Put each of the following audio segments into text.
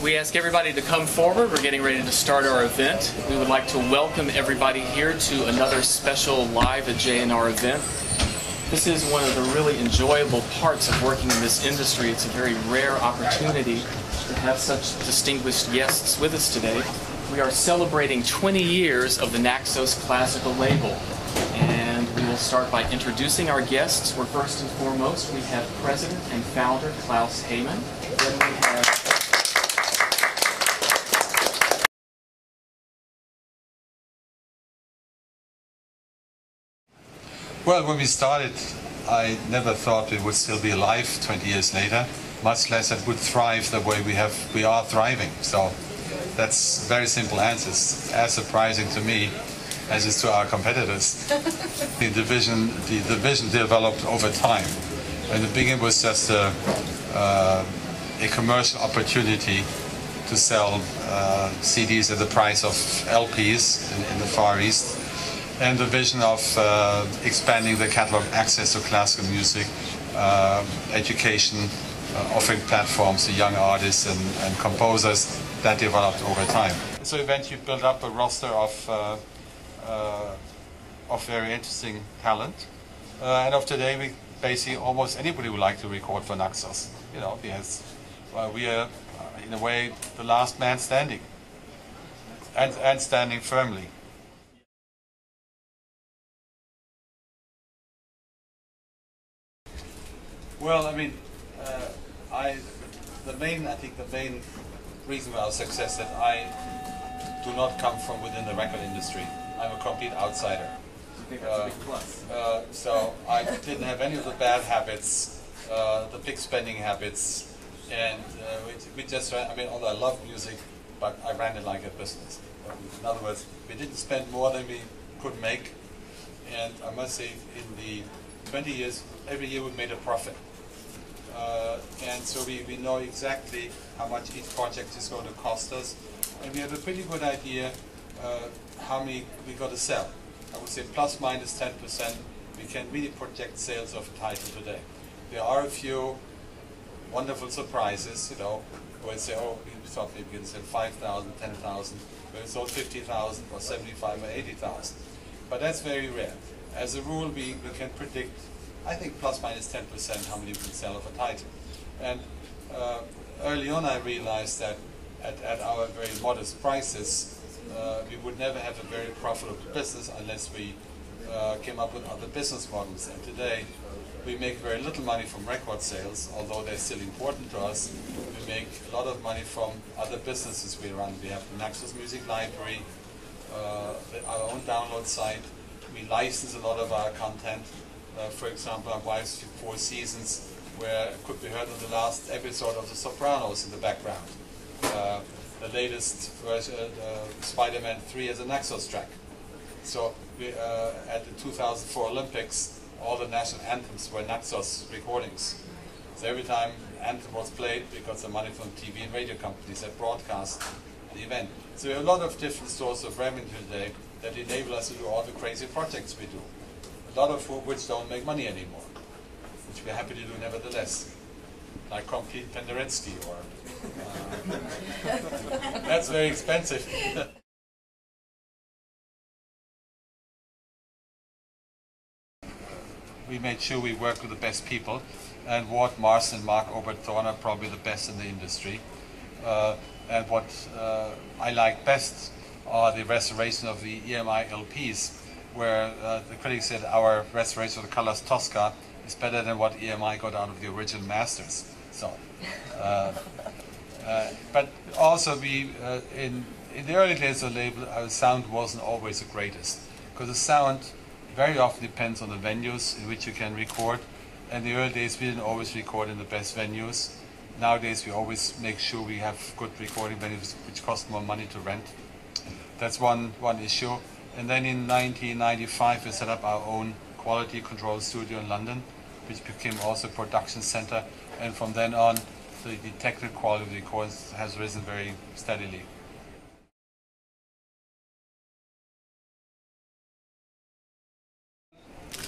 We ask everybody to come forward. We're getting ready to start our event. We would like to welcome everybody here to another special live at JNR event. This is one of the really enjoyable parts of working in this industry. It's a very rare opportunity to have such distinguished guests with us today. We are celebrating 20 years of the Naxos classical label. And we will start by introducing our guests. Where first and foremost, we have President and Founder Klaus Heymann. Then we have Well, when we started, I never thought we would still be alive 20 years later, much less that would thrive the way we are thriving. So that's a very simple answer. It's as surprising to me as it is to our competitors. The division developed over time. In the beginning, it was just a commercial opportunity to sell CDs at the price of LPs in the Far East. And the vision of expanding the catalog, access to classical music, education, offering platforms to young artists and composers, that developed over time. So eventually built up a roster of very interesting talent. And of today, we basically almost anybody would like to record for Naxos. You know, we are in a way the last man standing, and standing firmly. Well, I mean, I think the main reason for our success is that I do not come from within the record industry. I'm a complete outsider. I think that's a big plus. So I didn't have any of the bad habits, the big spending habits, and we just ran. I mean, although I love music, but I ran it like a business. In other words, we didn't spend more than we could make, and I must say, in the 20 years, every year we made a profit. And so we know exactly how much each project is going to cost us, and we have a pretty good idea how many we got to sell. I would say plus minus 10%. We can really project sales of a title today. There are a few wonderful surprises, you know, where we say, oh, we thought maybe we can sell 5,000, 10,000, where we sold 50,000 or 75 or 80,000. But that's very rare. As a rule, we can predict, I think, plus minus 10% how many we can sell of a title. And early on I realized that at our very modest prices, we would never have a very profitable business unless we came up with other business models. And today we make very little money from record sales, although they're still important to us. We make a lot of money from other businesses we run. We have the Naxos Music Library, our own download site. We license a lot of our content. For example, our wife's 4 Seasons, where it could be heard in the last episode of The Sopranos in the background. The latest version, Spider-Man 3 as a Naxos track. So at the 2004 Olympics, all the national anthems were Naxos recordings. So every time an anthem was played, we got some money from TV and radio companies that broadcast the event. So we have a lot of different sources of revenue today that enable us to do all the crazy projects we do. A lot of which don't make money anymore, which we're happy to do nevertheless, like Complete Penderecki, or that's very expensive. We made sure we worked with the best people, and Ward Marston and Mark Oberthorn are probably the best in the industry. And what I like best are the restoration of the EMI LPs, where the critics said our restoration of the Colors Tosca is better than what EMI got out of the original masters. So, but also in the early days of the label, our sound wasn't always the greatest, because the sound very often depends on the venues in which you can record. In the early days, we didn't always record in the best venues. Nowadays, we always make sure we have good recording venues, which cost more money to rent. That's one issue. And then in 1995, we set up our own quality control studio in London, which became also a production center. And from then on, the technical quality of the recordings has risen very steadily.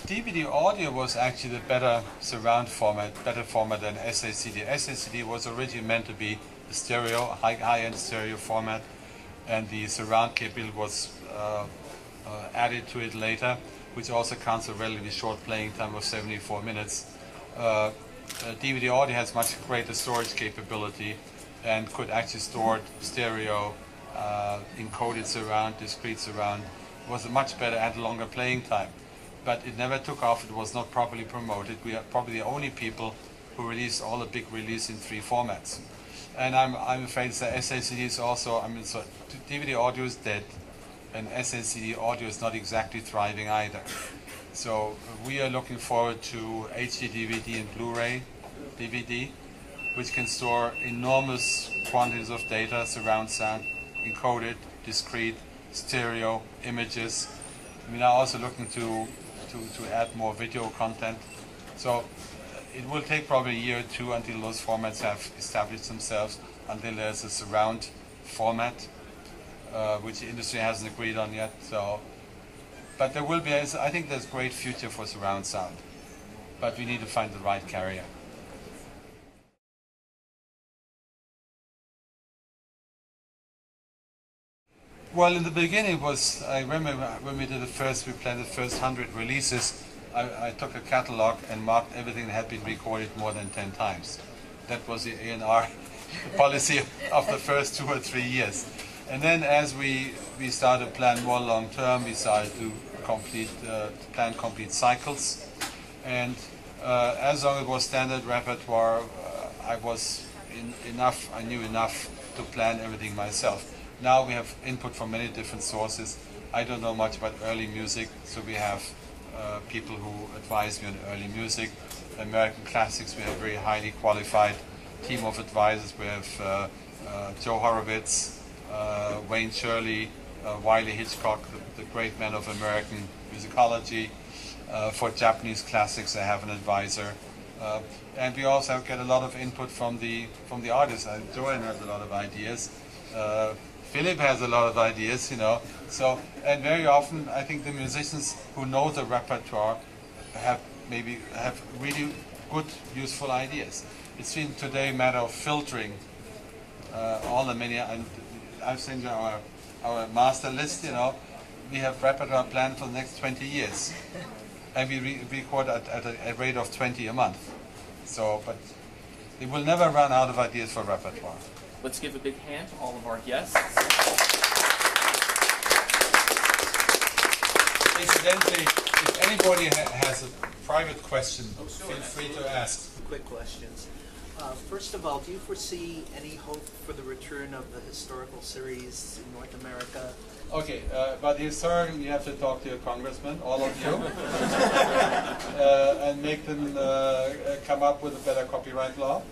DVD audio was actually the better surround format, better format than SACD. SACD was originally meant to be a stereo, high-end stereo format, and the surround capability was added to it later, which also counts a relatively short playing time of 74 minutes. DVD audio has much greater storage capability and could actually store stereo, encoded surround, discrete surround. It was a much better and longer playing time. But it never took off, it was not properly promoted. We are probably the only people who released all the big release in 3 formats. And I'm afraid that SACD is also, so DVD audio is dead, and SACD audio is not exactly thriving either. So we are looking forward to HD DVD and Blu-ray DVD, which can store enormous quantities of data, surround sound, encoded, discrete, stereo, images. We are also looking to add more video content. So it will take probably a year or 2 until those formats have established themselves, until there's a surround format, which the industry hasn't agreed on yet. So, but there will be, I think there's great future for surround sound, but we need to find the right carrier. Well, in the beginning I remember when we planned the first 100 releases, I took a catalog and marked everything that had been recorded more than 10 times. That was the A&R policy of the first 2 or 3 years. And then as we started to plan more long term, we started to plan complete cycles. And as long as it was standard repertoire, I knew enough to plan everything myself. Now we have input from many different sources. I don't know much about early music, so we have people who advise me on early music. American classics, we have a very highly qualified team of advisors. We have Joe Horowitz, Wayne Shirley, Wiley Hitchcock, the great man of American musicology. For Japanese classics, I have an advisor. And we also get a lot of input from the artists. Joanne has a lot of ideas. Philip has a lot of ideas, So, and very often, I think the musicians who know the repertoire have really good, useful ideas. It's been today a matter of filtering all the many. And I've sent you our master list. We have repertoire planned for the next 20 years, and we record at a rate of 20 a month. So, but they will never run out of ideas for repertoire. Let's give a big hand to all of our guests. Incidentally, if anybody has a private question, feel free to ask. Quick questions. First of all, do you foresee any hope for the return of the historical series in North America? Okay, but the historical, you have to talk to your congressman, all of you, and make them come up with a better copyright law.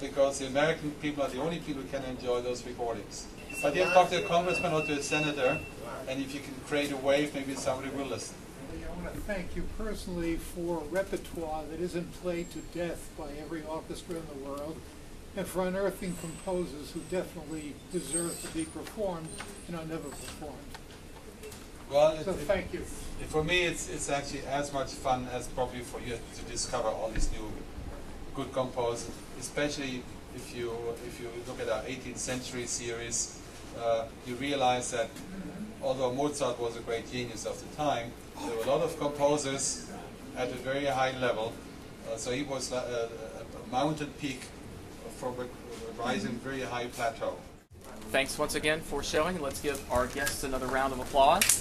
Because the American people are the only people who can enjoy those recordings. But you have to talk to a congressman or to a senator, and if you can create a wave, maybe somebody will listen. I want to thank you personally for repertoire that isn't played to death by every orchestra in the world, and for unearthing composers who definitely deserve to be performed and are never performed. Well, so thank you. For me, it's actually as much fun as probably for you to discover all these new good composers, especially if you look at our 18th century series, you realize that although Mozart was a great genius of the time, there were a lot of composers at a very high level. So he was a mountain peak from a rising very high plateau. Thanks once again for showing. Let's give our guests another round of applause.